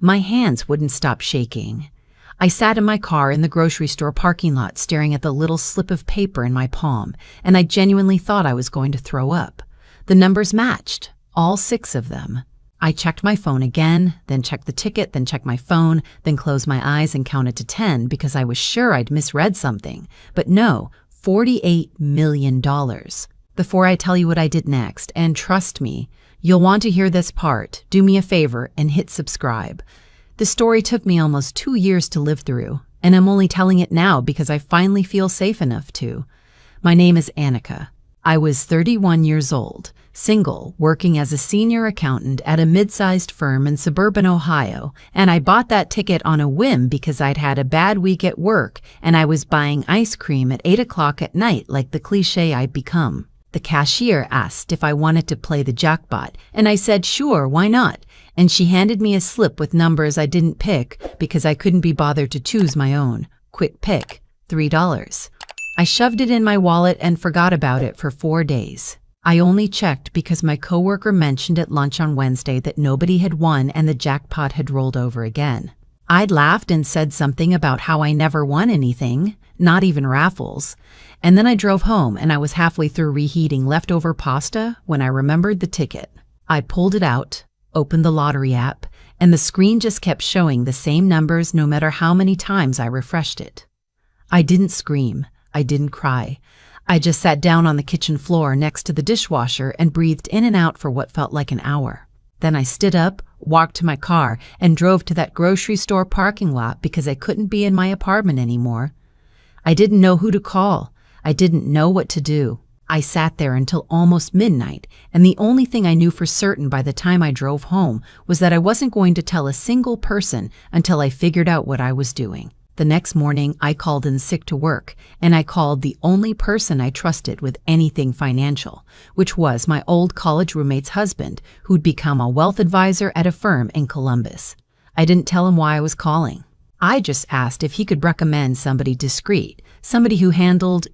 My hands wouldn't stop shaking. I sat in my car in the grocery store parking lot staring at the little slip of paper in my palm, and I genuinely thought I was going to throw up. The numbers matched, all 6 of them. I checked my phone again, then checked the ticket, then checked my phone, then closed my eyes and counted to 10 because I was sure I'd misread something. But no, $48 million. Before I tell you what I did next, and trust me, you'll want to hear this part, do me a favor and hit subscribe. The story took me almost 2 years to live through, and I'm only telling it now because I finally feel safe enough to. My name is Annika. I was 31 years old, single, working as a senior accountant at a mid-sized firm in suburban Ohio, and I bought that ticket on a whim because I'd had a bad week at work and I was buying ice cream at 8 o'clock at night like the cliché I'd become. The cashier asked if I wanted to play the jackpot, and I said sure, why not? And she handed me a slip with numbers I didn't pick because I couldn't be bothered to choose my own. Quick pick, $3. I shoved it in my wallet and forgot about it for 4 days. I only checked because my coworker mentioned at lunch on Wednesday that nobody had won and the jackpot had rolled over again. I'd laughed and said something about how I never won anything, not even raffles. And then I drove home and I was halfway through reheating leftover pasta when I remembered the ticket. I pulled it out, opened the lottery app, and the screen just kept showing the same numbers no matter how many times I refreshed it. I didn't scream. I didn't cry. I just sat down on the kitchen floor next to the dishwasher and breathed in and out for what felt like an hour. Then I stood up, walked to my car, and drove to that grocery store parking lot because I couldn't be in my apartment anymore. I didn't know who to call. I didn't know what to do. I sat there until almost midnight, and the only thing I knew for certain by the time I drove home was that I wasn't going to tell a single person until I figured out what I was doing. The next morning, I called in sick to work, and I called the only person I trusted with anything financial, which was my old college roommate's husband, who'd become a wealth advisor at a firm in Columbus. I didn't tell him why I was calling. I just asked if he could recommend somebody discreet, somebody who handled,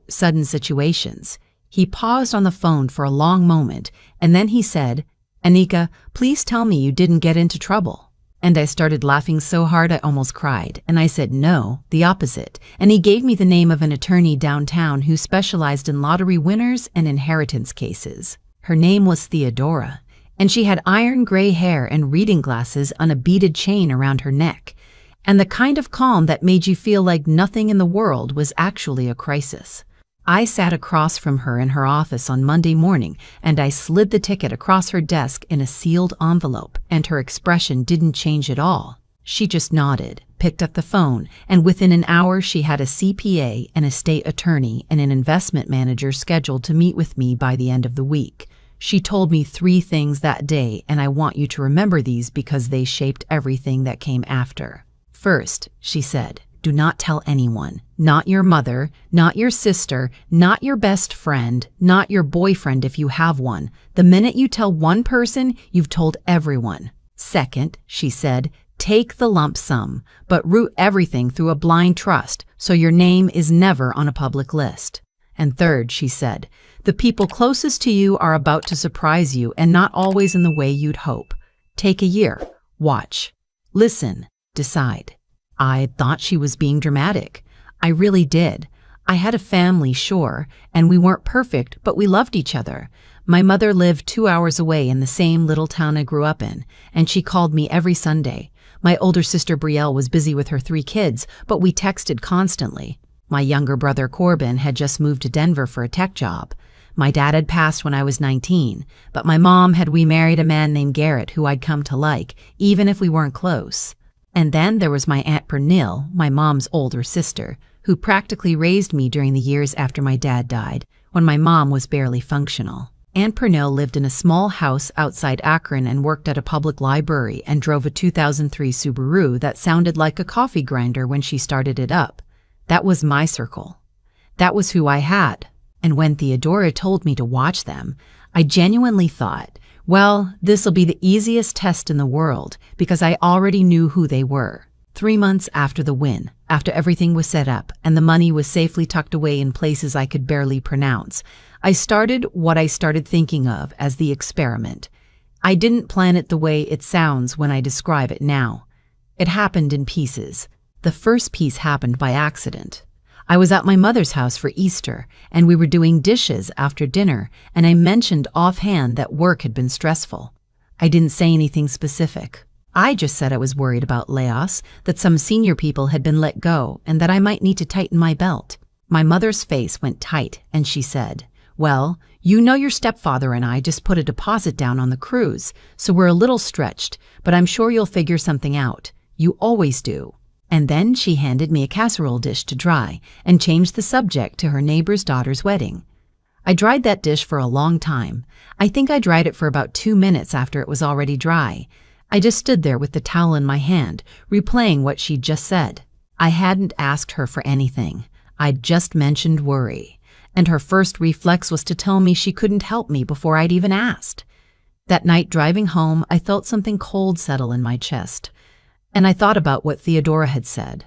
sudden situations. He paused on the phone for a long moment, and then he said, "Annika, please tell me you didn't get into trouble." And I started laughing so hard I almost cried, and I said no, the opposite, and he gave me the name of an attorney downtown who specialized in lottery winners and inheritance cases. Her name was Theodora, and she had iron gray hair and reading glasses on a beaded chain around her neck, and the kind of calm that made you feel like nothing in the world was actually a crisis. I sat across from her in her office on Monday morning, and I slid the ticket across her desk in a sealed envelope, and her expression didn't change at all. She just nodded, picked up the phone, and within an hour she had a CPA, an estate attorney, and an investment manager scheduled to meet with me by the end of the week. She told me 3 things that day, and I want you to remember these because they shaped everything that came after. First, she said, do not tell anyone, not your mother, not your sister, not your best friend, not your boyfriend if you have one. The minute you tell one person, you've told everyone. Second, she said, take the lump sum, but route everything through a blind trust so your name is never on a public list. And third, she said, the people closest to you are about to surprise you and not always in the way you'd hope. Take a year, watch, listen, decide. I thought she was being dramatic. I really did. I had a family, sure, and we weren't perfect, but we loved each other. My mother lived 2 hours away in the same little town I grew up in, and she called me every Sunday. My older sister Brielle was busy with her 3 kids, but we texted constantly. My younger brother Corbin had just moved to Denver for a tech job. My dad had passed when I was 19, but my mom had remarried a man named Garrett who I'd come to like, even if we weren't close. And then there was my Aunt Pernille, my mom's older sister, who practically raised me during the years after my dad died, when my mom was barely functional. Aunt Pernille lived in a small house outside Akron and worked at a public library and drove a 2003 Subaru that sounded like a coffee grinder when she started it up. That was my circle. That was who I had. And when Theodora told me to watch them, I genuinely thought, well, this'll be the easiest test in the world because I already knew who they were. 3 months after the win, after everything was set up and the money was safely tucked away in places I could barely pronounce, I started what I started thinking of as the experiment. I didn't plan it the way it sounds when I describe it now. It happened in pieces. The first piece happened by accident. I was at my mother's house for Easter, and we were doing dishes after dinner, and I mentioned offhand that work had been stressful. I didn't say anything specific. I just said I was worried about layoffs, that some senior people had been let go, and that I might need to tighten my belt. My mother's face went tight, and she said, "Well, you know your stepfather and I just put a deposit down on the cruise, so we're a little stretched, but I'm sure you'll figure something out. You always do." And then she handed me a casserole dish to dry and changed the subject to her neighbor's daughter's wedding. I dried that dish for a long time. I think I dried it for about 2 minutes after it was already dry. I just stood there with the towel in my hand, replaying what she'd just said. I hadn't asked her for anything. I'd just mentioned worry. And her first reflex was to tell me she couldn't help me before I'd even asked. That night driving home, I felt something cold settle in my chest. And I thought about what Theodora had said.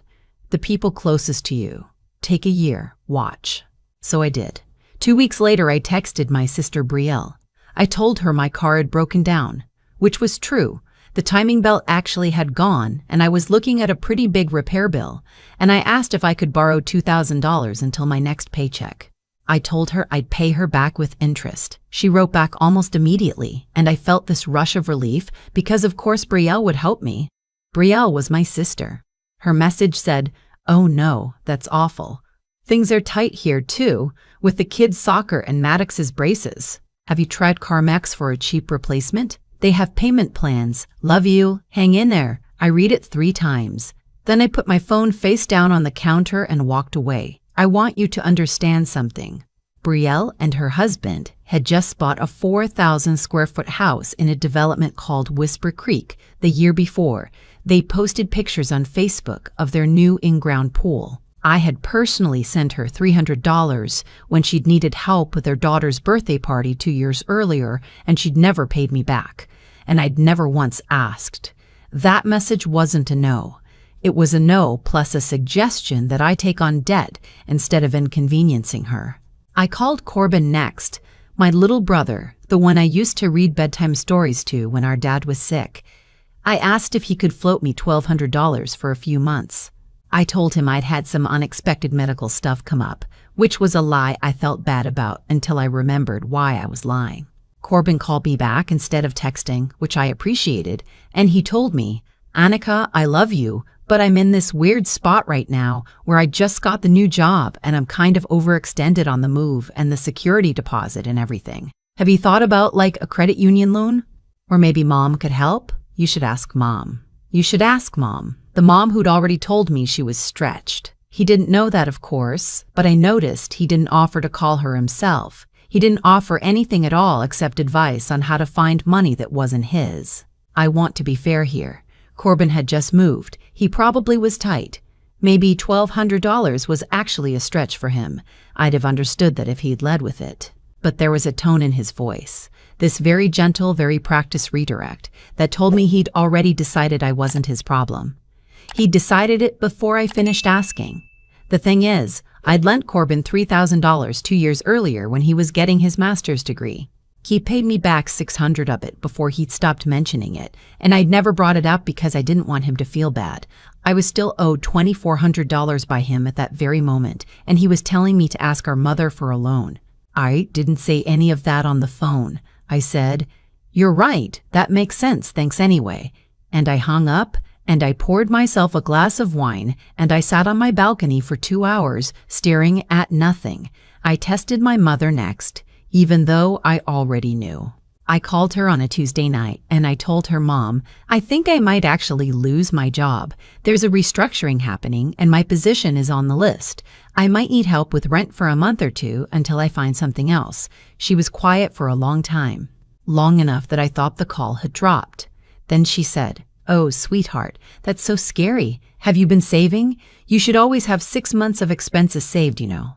The people closest to you. Take a year. Watch. So I did. 2 weeks later, I texted my sister Brielle. I told her my car had broken down, which was true. The timing belt actually had gone, and I was looking at a pretty big repair bill, and I asked if I could borrow $2,000 until my next paycheck. I told her I'd pay her back with interest. She wrote back almost immediately, and I felt this rush of relief because of course Brielle would help me. Brielle was my sister. Her message said, "Oh no, that's awful. Things are tight here too, with the kids' soccer and Maddox's braces. Have you tried CarMax for a cheap replacement? They have payment plans. Love you. Hang in there." I read it 3 times. Then I put my phone face down on the counter and walked away. I want you to understand something. Brielle and her husband had just bought a 4,000 square foot house in a development called Whisper Creek the year before. They posted pictures on Facebook of their new in-ground pool. I had personally sent her $300 when she'd needed help with their daughter's birthday party 2 years earlier, and she'd never paid me back. And I'd never once asked. That message wasn't a no. It was a no plus a suggestion that I take on debt instead of inconveniencing her. I called Corbin next, my little brother, the one I used to read bedtime stories to when our dad was sick. I asked if he could float me $1,200 for a few months. I told him I'd had some unexpected medical stuff come up, which was a lie I felt bad about until I remembered why I was lying. Corbin called me back instead of texting, which I appreciated, and he told me, "Annika, I love you, but I'm in this weird spot right now where I just got the new job and I'm kind of overextended on the move and the security deposit and everything. Have you thought about like a credit union loan? Or maybe Mom could help? You should ask Mom." You should ask Mom. The mom who'd already told me she was stretched. He didn't know that, of course, but I noticed he didn't offer to call her himself. He didn't offer anything at all except advice on how to find money that wasn't his. I want to be fair here. Corbin had just moved. He probably was tight. Maybe $1,200 was actually a stretch for him. I'd have understood that if he'd led with it. But there was a tone in his voice, this very gentle, very practiced redirect, that told me he'd already decided I wasn't his problem. He'd decided it before I finished asking. The thing is, I'd lent Corbin $3,000 2 years earlier when he was getting his master's degree. He paid me back $600 of it before he'd stopped mentioning it, and I'd never brought it up because I didn't want him to feel bad. I was still owed $2,400 by him at that very moment, and he was telling me to ask our mother for a loan. I didn't say any of that on the phone. I said, "You're right, that makes sense, thanks anyway." And I hung up, and I poured myself a glass of wine, and I sat on my balcony for 2 hours, staring at nothing. I tested my mother next, even though I already knew. I called her on a Tuesday night, and I told her, "Mom, I think I might actually lose my job. There's a restructuring happening, and my position is on the list. I might need help with rent for a month or 2 until I find something else." She was quiet for a long time, long enough that I thought the call had dropped. Then she said, "Oh, sweetheart, that's so scary. Have you been saving? You should always have 6 months of expenses saved, you know.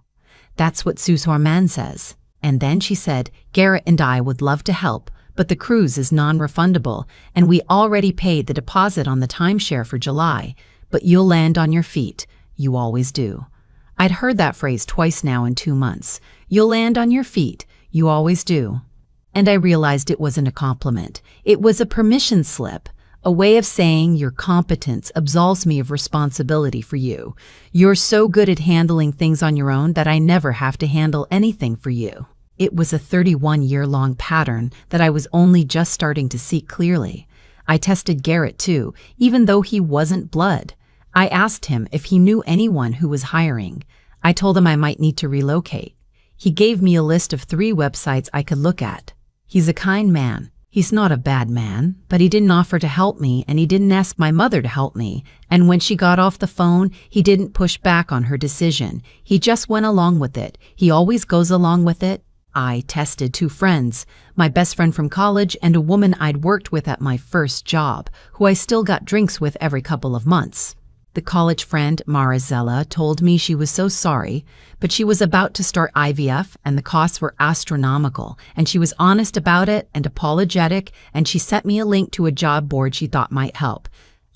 That's what Suze Horman says." And then she said, "Garrett and I would love to help, but the cruise is non-refundable, and we already paid the deposit on the timeshare for July, but you'll land on your feet. You always do." I'd heard that phrase twice now in 2 months. You'll land on your feet. You always do. and I realized it wasn't a compliment. It was a permission slip, a way of saying your competence absolves me of responsibility for you. You're so good at handling things on your own that I never have to handle anything for you. It was a 31-year-long pattern that I was only just starting to see clearly. I tested Garrett too, even though he wasn't blood. I asked him if he knew anyone who was hiring. I told him I might need to relocate. He gave me a list of 3 websites I could look at. He's a kind man. He's not a bad man, but he didn't offer to help me, and he didn't ask my mother to help me. And when she got off the phone, he didn't push back on her decision. He just went along with it. He always goes along with it. I tested 2 friends, my best friend from college and a woman I'd worked with at my first job, who I still got drinks with every couple of months. The college friend, Marizella, told me she was so sorry, but she was about to start IVF and the costs were astronomical, and she was honest about it and apologetic, and she sent me a link to a job board she thought might help.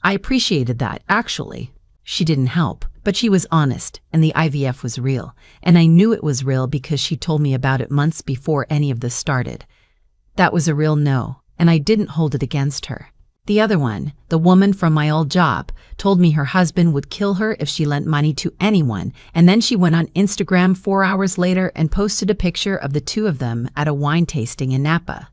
I appreciated that, actually. She didn't help, but she was honest, and the IVF was real, and I knew it was real because she told me about it months before any of this started. That was a real no, and I didn't hold it against her. The other one, the woman from my old job, told me her husband would kill her if she lent money to anyone, and then she went on Instagram 4 hours later and posted a picture of the 2 of them at a wine tasting in Napa.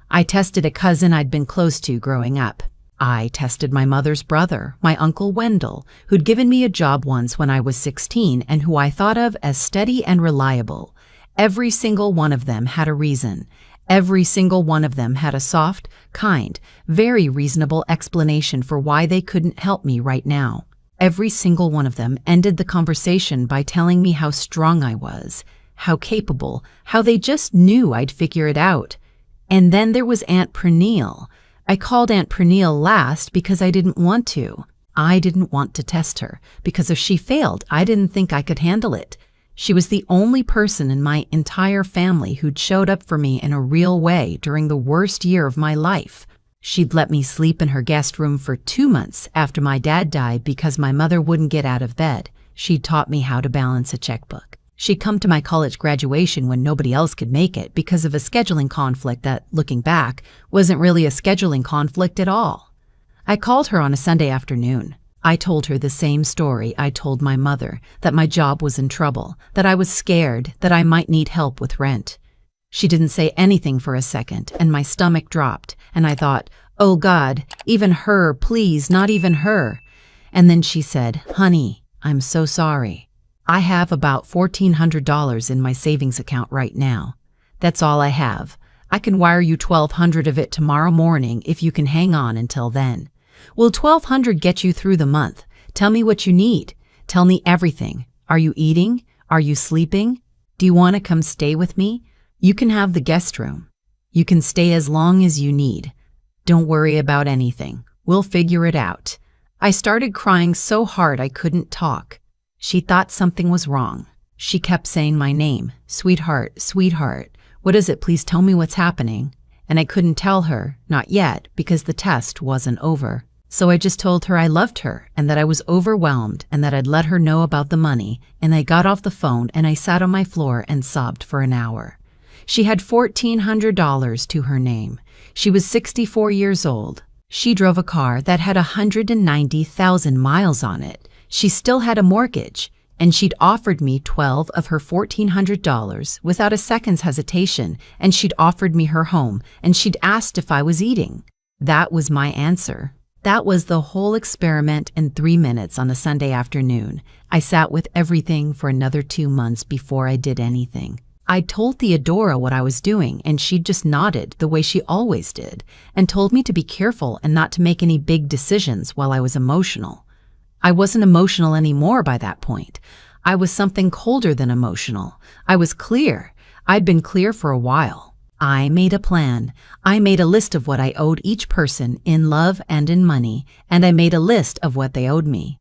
I tested a cousin I'd been close to growing up. I tested my mother's brother, my Uncle Wendell, who'd given me a job once when I was 16 and who I thought of as steady and reliable. Every single one of them had a reason. Every single one of them had a soft, kind, very reasonable explanation for why they couldn't help me right now. Every single one of them ended the conversation by telling me how strong I was, how capable, how they just knew I'd figure it out. And then there was Aunt Pernille. I called Aunt Pernille last because I didn't want to. I didn't want to test her, because if she failed, I didn't think I could handle it. She was the only person in my entire family who'd showed up for me in a real way during the worst year of my life. She'd let me sleep in her guest room for 2 months after my dad died because my mother wouldn't get out of bed. She'd taught me how to balance a checkbook. She'd come to my college graduation when nobody else could make it because of a scheduling conflict that, looking back, wasn't really a scheduling conflict at all. I called her on a Sunday afternoon. I told her the same story I told my mother, that my job was in trouble, that I was scared, that I might need help with rent. She didn't say anything for a second, and my stomach dropped, and I thought, oh God, even her, please, not even her. And then she said, honey, I'm so sorry. I have about $1,400 in my savings account right now. That's all I have. I can wire you $1,200 of it tomorrow morning if you can hang on until then. Will $1,200 get you through the month? Tell me what you need. Tell me everything. Are you eating? Are you sleeping? Do you want to come stay with me? You can have the guest room. You can stay as long as you need. Don't worry about anything. We'll figure it out. I started crying so hard I couldn't talk. She thought something was wrong. She kept saying my name. Sweetheart, sweetheart. What is it? Please tell me what's happening. And I couldn't tell her, not yet, because the test wasn't over. So I just told her I loved her and that I was overwhelmed and that I'd let her know about the money, and I got off the phone and I sat on my floor and sobbed for an hour. She had $1,400 to her name. She was 64 years old. She drove a car that had 190,000 miles on it. She still had a mortgage, and she'd offered me $12 of her $1,400 without a second's hesitation, and she'd offered me her home, and she'd asked if I was eating. That was my answer. That was the whole experiment in 3 minutes on a Sunday afternoon. I sat with everything for another 2 months before I did anything. I told Theodora what I was doing, and she just nodded the way she always did, and told me to be careful and not to make any big decisions while I was emotional. I wasn't emotional anymore by that point. I was something colder than emotional. I was clear. I'd been clear for a while. I made a plan. I made a list of what I owed each person in love and in money, and I made a list of what they owed me.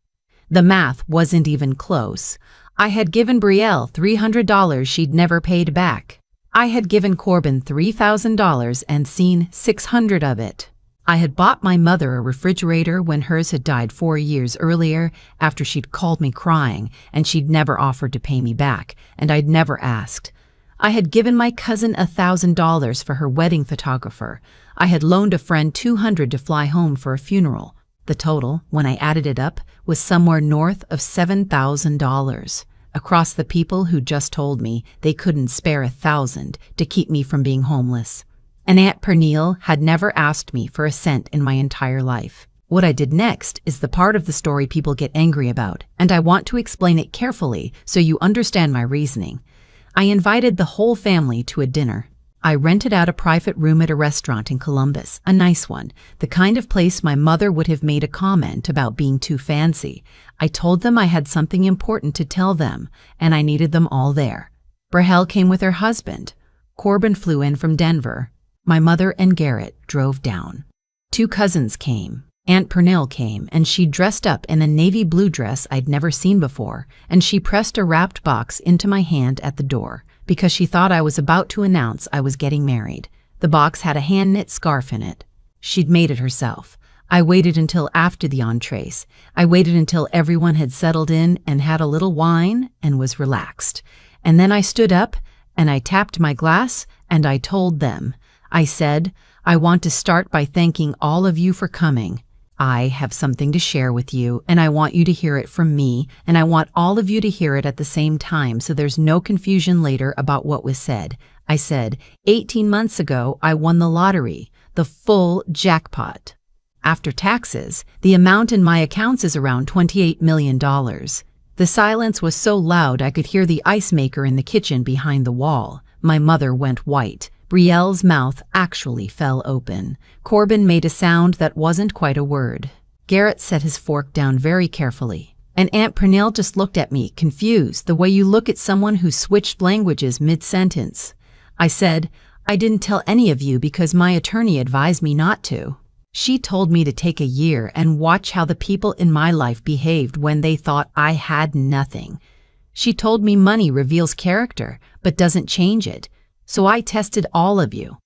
The math wasn't even close. I had given Brielle $300 she'd never paid back. I had given Corbin $3,000 and seen $600 of it. I had bought my mother a refrigerator when hers had died 4 years earlier after she'd called me crying, and she'd never offered to pay me back, and I'd never asked. I had given my cousin $1,000 for her wedding photographer. I had loaned a friend $200 to fly home for a funeral. The total, when I added it up, was somewhere north of $7,000. Across the people who just told me they couldn't spare $1,000 to keep me from being homeless. And Aunt Pernille had never asked me for a cent in my entire life. What I did next is the part of the story people get angry about, and I want to explain it carefully so you understand my reasoning. I invited the whole family to a dinner. I rented out a private room at a restaurant in Columbus, a nice one, the kind of place my mother would have made a comment about being too fancy. I told them I had something important to tell them, and I needed them all there. Brahel came with her husband. Corbin flew in from Denver. My mother and Garrett drove down. 2 cousins came. Aunt Pernille came, and she dressed up in a navy blue dress I'd never seen before, and she pressed a wrapped box into my hand at the door, because she thought I was about to announce I was getting married. The box had a hand-knit scarf in it. She'd made it herself. I waited until after the entrees. I waited until everyone had settled in and had a little wine and was relaxed. And then I stood up, and I tapped my glass, and I told them. I said, I want to start by thanking all of you for coming. I have something to share with you, and I want you to hear it from me, and I want all of you to hear it at the same time so there's no confusion later about what was said. I said, 18 months ago, I won the lottery, the full jackpot. After taxes, the amount in my accounts is around $28 million. The silence was so loud I could hear the ice maker in the kitchen behind the wall. My mother went white. Brielle's mouth actually fell open. Corbin made a sound that wasn't quite a word. Garrett set his fork down very carefully. And Aunt Pernille just looked at me, confused, the way you look at someone who switched languages mid-sentence. I said, I didn't tell any of you because my attorney advised me not to. She told me to take a year and watch how the people in my life behaved when they thought I had nothing. She told me money reveals character, but doesn't change it. So I tested all of you.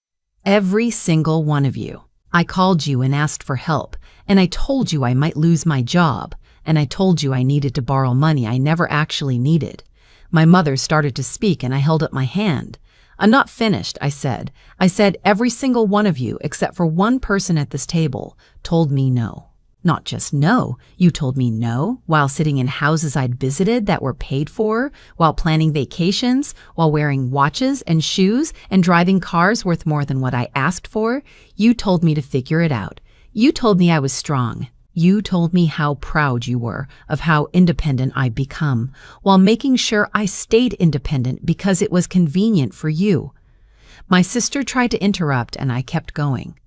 Every single one of you. I called you and asked for help, and I told you I might lose my job, and I told you I needed to borrow money I never actually needed. My mother started to speak and I held up my hand. I'm not finished, I said. I said every single one of you, except for one person at this table, told me no. Not just no, you told me no while sitting in houses I'd visited that were paid for, while planning vacations, while wearing watches and shoes and driving cars worth more than what I asked for. You told me to figure it out. You told me I was strong. You told me how proud you were of how independent I'd become, while making sure I stayed independent because it was convenient for you. My sister tried to interrupt and I kept going.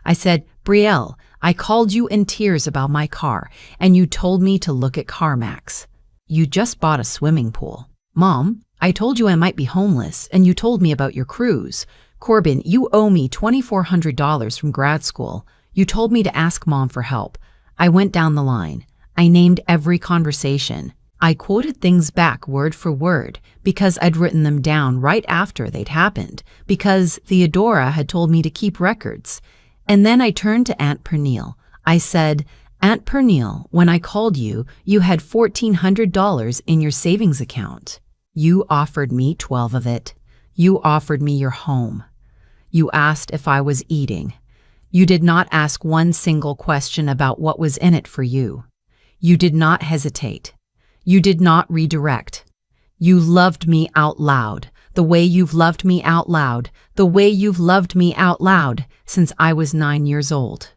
I said, Brielle, I called you in tears about my car, and you told me to look at CarMax. You just bought a swimming pool. Mom, I told you I might be homeless, and you told me about your cruise. Corbin, you owe me $2,400 from grad school. You told me to ask Mom for help. I went down the line. I named every conversation. I quoted things back word for word because I'd written them down right after they'd happened, because Theodora had told me to keep records. And then I turned to Aunt Pernille. I said, Aunt Pernille, when I called you, you had $1,400 in your savings account. You offered me 12 of it. You offered me your home. You asked if I was eating. You did not ask one single question about what was in it for you. You did not hesitate. You did not redirect. You loved me out loud, the way you've loved me out loud, the way you've loved me out loud since I was 9 years old.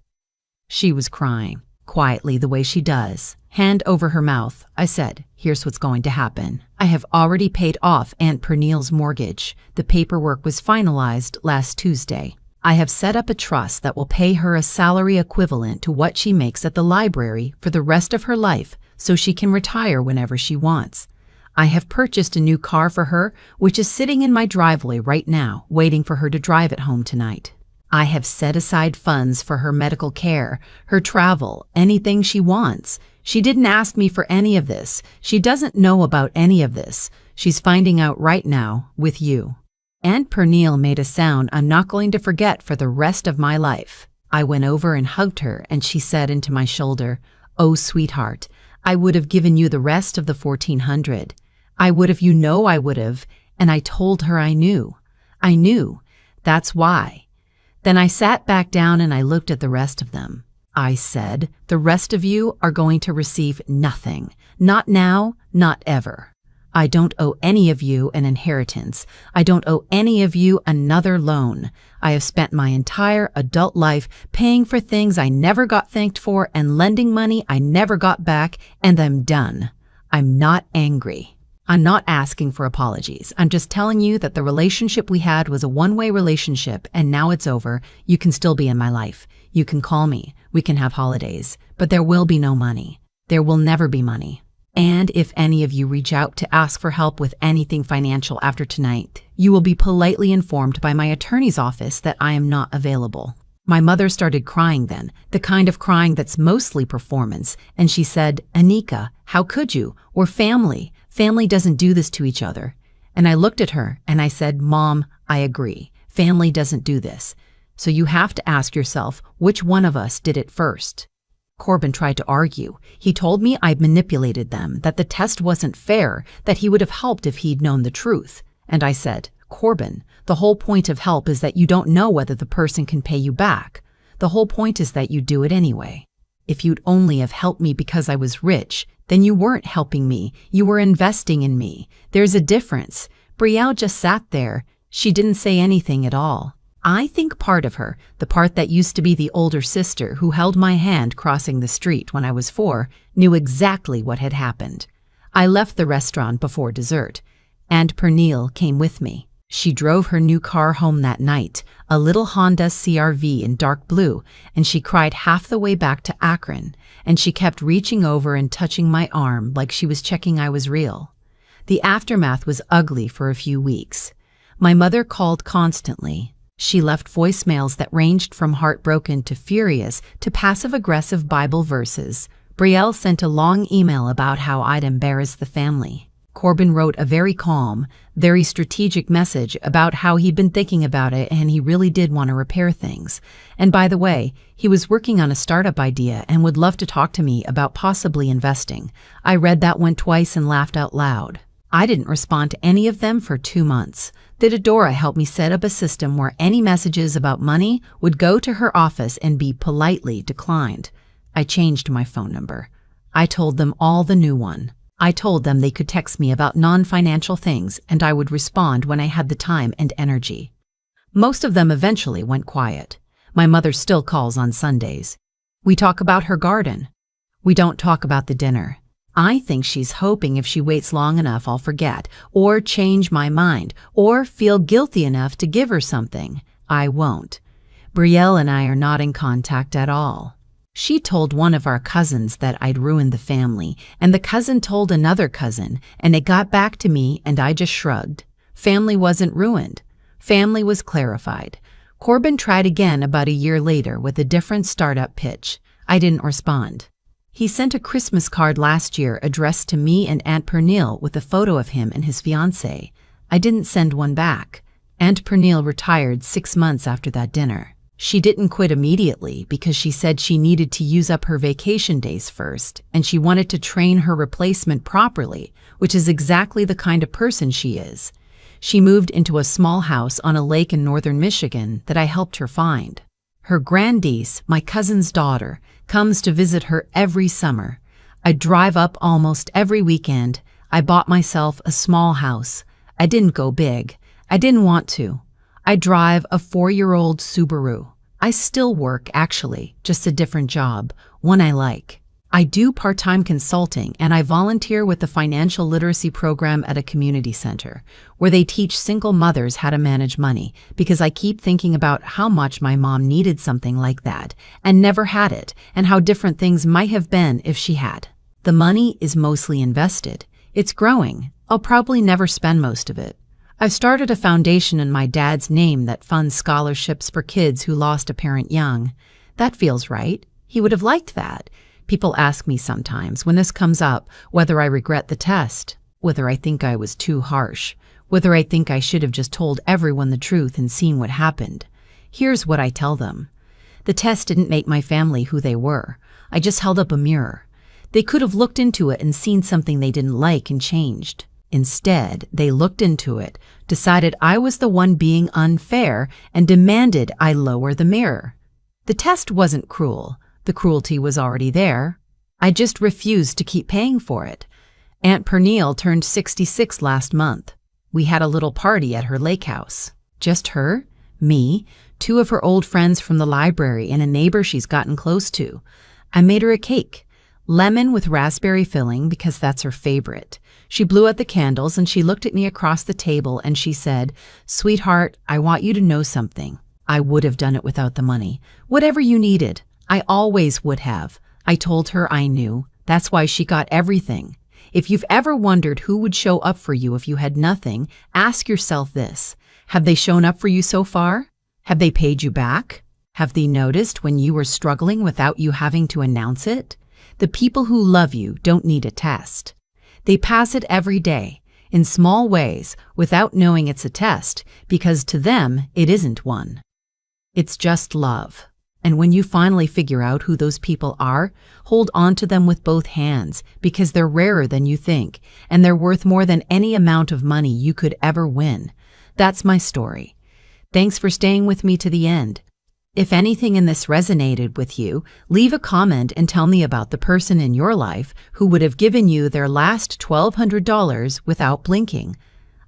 She was crying, quietly the way she does. Hand over her mouth, I said, here's what's going to happen. I have already paid off Aunt Pernille's mortgage. The paperwork was finalized last Tuesday. I have set up a trust that will pay her a salary equivalent to what she makes at the library for the rest of her life so she can retire whenever she wants. I have purchased a new car for her, which is sitting in my driveway right now, waiting for her to drive it home tonight. I have set aside funds for her medical care, her travel, anything she wants. She didn't ask me for any of this. She doesn't know about any of this. She's finding out right now with you. Aunt Pernille made a sound I'm not going to forget for the rest of my life. I went over and hugged her, and she said into my shoulder, "Oh, sweetheart, I would have given you the rest of the $1,400. I would have, you know I would have, And I told her I knew. I knew. That's why. Then I sat back down and I looked at the rest of them. I said, the rest of you are going to receive nothing. Not now, not ever. I don't owe any of you an inheritance. I don't owe any of you another loan. I have spent my entire adult life paying for things I never got thanked for and lending money I never got back, and I'm done. I'm not angry. I'm not asking for apologies. I'm just telling you that the relationship we had was a one-way relationship, and now it's over. You can still be in my life. You can call me. We can have holidays. But there will be no money. There will never be money. And if any of you reach out to ask for help with anything financial after tonight, you will be politely informed by my attorney's office that I am not available. My mother started crying then, the kind of crying that's mostly performance, and she said, Anika, how could you? We're family. Family doesn't do this to each other. And I looked at her and I said, Mom, I agree. Family doesn't do this. So you have to ask yourself which one of us did it first. Corbin tried to argue. He told me I'd manipulated them, that the test wasn't fair, that he would have helped if he'd known the truth. And I said, Corbin, the whole point of help is that you don't know whether the person can pay you back. The whole point is that you do it anyway. If you'd only have helped me because I was rich, then you weren't helping me. You were investing in me. There's a difference. Brielle just sat there. She didn't say anything at all. I think part of her, the part that used to be the older sister who held my hand crossing the street when I was 4, knew exactly what had happened. I left the restaurant before dessert. Aunt Pernille came with me. She drove her new car home that night, a little Honda CR-V in dark blue, and she cried half the way back to Akron, and she kept reaching over and touching my arm like she was checking I was real. The aftermath was ugly for a few weeks. My mother called constantly. She left voicemails that ranged from heartbroken to furious to passive-aggressive Bible verses. Brielle sent a long email about how I'd embarrassed the family. Corbin wrote a very calm, very strategic message about how he'd been thinking about it and he really did want to repair things. And by the way, he was working on a startup idea and would love to talk to me about possibly investing. I read that one twice and laughed out loud. I didn't respond to any of them for 2 months. Dora helped me set up a system where any messages about money would go to her office and be politely declined. I changed my phone number. I told them all the new one. I told them they could text me about non-financial things and I would respond when I had the time and energy. Most of them eventually went quiet. My mother still calls on Sundays. We talk about her garden. We don't talk about the dinner. I think she's hoping if she waits long enough I'll forget, or change my mind, or feel guilty enough to give her something. I won't. Brielle and I are not in contact at all. She told one of our cousins that I'd ruined the family, and the cousin told another cousin, and it got back to me and I just shrugged. Family wasn't ruined. Family was clarified. Corbin tried again about a year later with a different startup pitch. I didn't respond. He sent a Christmas card last year addressed to me and Aunt Pernille with a photo of him and his fiancée. I didn't send one back. Aunt Pernille retired 6 months after that dinner. She didn't quit immediately because she said she needed to use up her vacation days first, and she wanted to train her replacement properly, which is exactly the kind of person she is. She moved into a small house on a lake in northern Michigan that I helped her find. Her grandniece, my cousin's daughter, comes to visit her every summer. I drive up almost every weekend. I bought myself a small house. I didn't go big. I didn't want to. I drive a 4-year-old Subaru. I still work, actually, just a different job, one I like. I do part-time consulting and I volunteer with the financial literacy program at a community center, where they teach single mothers how to manage money, because I keep thinking about how much my mom needed something like that and never had it, and how different things might have been if she had. The money is mostly invested. It's growing. I'll probably never spend most of it. I've started a foundation in my dad's name that funds scholarships for kids who lost a parent young. That feels right. He would have liked that. People ask me sometimes, when this comes up, whether I regret the test, whether I think I was too harsh, whether I think I should have just told everyone the truth and seen what happened. Here's what I tell them. The test didn't make my family who they were. I just held up a mirror. They could have looked into it and seen something they didn't like and changed. Instead, they looked into it, decided I was the one being unfair, and demanded I lower the mirror. The test wasn't cruel. The cruelty was already there. I just refused to keep paying for it. Aunt Pernille turned 66 last month. We had a little party at her lake house. Just her, me, two of her old friends from the library, and a neighbor she's gotten close to. I made her a cake. Lemon with raspberry filling because that's her favorite. She blew out the candles and she looked at me across the table and she said, "Sweetheart, I want you to know something. I would have done it without the money. Whatever you needed, I always would have." I told her I knew. That's why she got everything. If you've ever wondered who would show up for you if you had nothing, ask yourself this. Have they shown up for you so far? Have they paid you back? Have they noticed when you were struggling without you having to announce it? The people who love you don't need a test. They pass it every day, in small ways, without knowing it's a test, because to them, it isn't one. It's just love. And when you finally figure out who those people are, hold on to them with both hands, because they're rarer than you think, and they're worth more than any amount of money you could ever win. That's my story. Thanks for staying with me to the end. If anything in this resonated with you, leave a comment and tell me about the person in your life who would have given you their last $1,200 without blinking.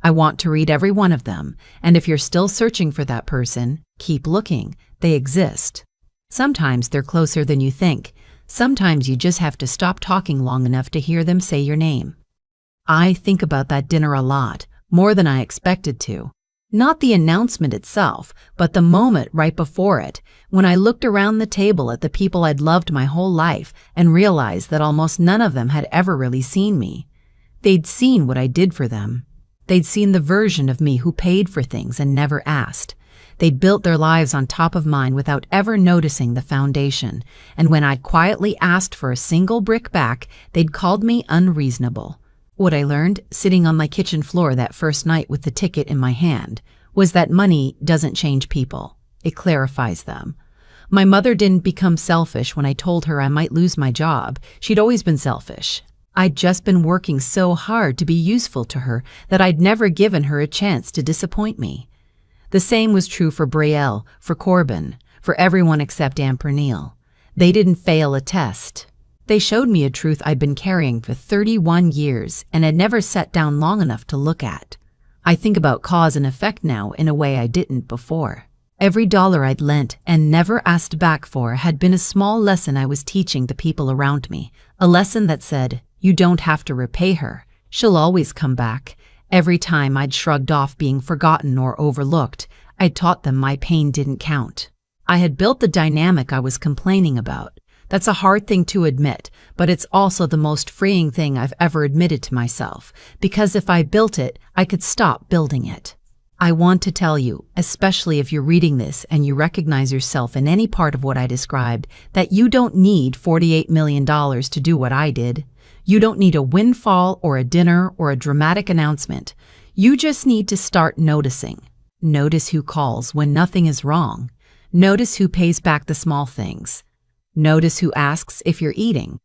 I want to read every one of them, and if you're still searching for that person, keep looking. They exist. Sometimes they're closer than you think. Sometimes you just have to stop talking long enough to hear them say your name. I think about that dinner a lot, more than I expected to. Not the announcement itself, but the moment right before it, when I looked around the table at the people I'd loved my whole life and realized that almost none of them had ever really seen me. They'd seen what I did for them. They'd seen the version of me who paid for things and never asked. They'd built their lives on top of mine without ever noticing the foundation, and when I'd quietly asked for a single brick back, they'd called me unreasonable. What I learned, sitting on my kitchen floor that first night with the ticket in my hand, was that money doesn't change people. It clarifies them. My mother didn't become selfish when I told her I might lose my job. She'd always been selfish. I'd just been working so hard to be useful to her that I'd never given her a chance to disappoint me. The same was true for Brielle, for Corbin, for everyone except Aunt Pernille. They didn't fail a test. They showed me a truth I'd been carrying for 31 years and had never sat down long enough to look at. I think about cause and effect now in a way I didn't before. Every dollar I'd lent and never asked back for had been a small lesson I was teaching the people around me, a lesson that said, you don't have to repay her. She'll always come back. Every time I'd shrugged off being forgotten or overlooked, I'd taught them my pain didn't count. I had built the dynamic I was complaining about. That's a hard thing to admit, but it's also the most freeing thing I've ever admitted to myself, because if I built it, I could stop building it. I want to tell you, especially if you're reading this and you recognize yourself in any part of what I described, that you don't need $48 million to do what I did. You don't need a windfall or a dinner or a dramatic announcement. You just need to start noticing. Notice who calls when nothing is wrong. Notice who pays back the small things. Notice who asks if you're eating.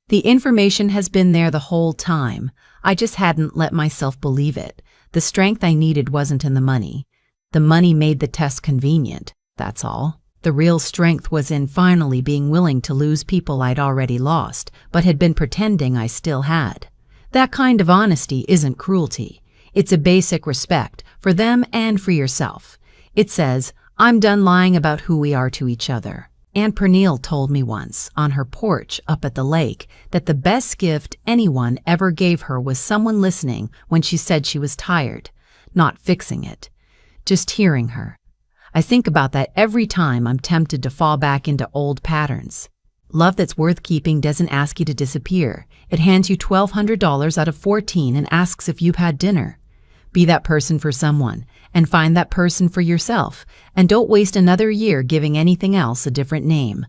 The information has been there the whole time. I just hadn't let myself believe it. The strength I needed wasn't in the money. The money made the test convenient, that's all. The real strength was in finally being willing to lose people I'd already lost, but had been pretending I still had. That kind of honesty isn't cruelty. It's a basic respect for them and for yourself. It says, I'm done lying about who we are to each other. Aunt Pernille told me once, on her porch up at the lake, that the best gift anyone ever gave her was someone listening when she said she was tired, not fixing it, just hearing her. I think about that every time I'm tempted to fall back into old patterns. Love that's worth keeping doesn't ask you to disappear. It hands you $1,200 out of 14 and asks if you've had dinner. Be that person for someone, and find that person for yourself, and don't waste another year giving anything else a different name.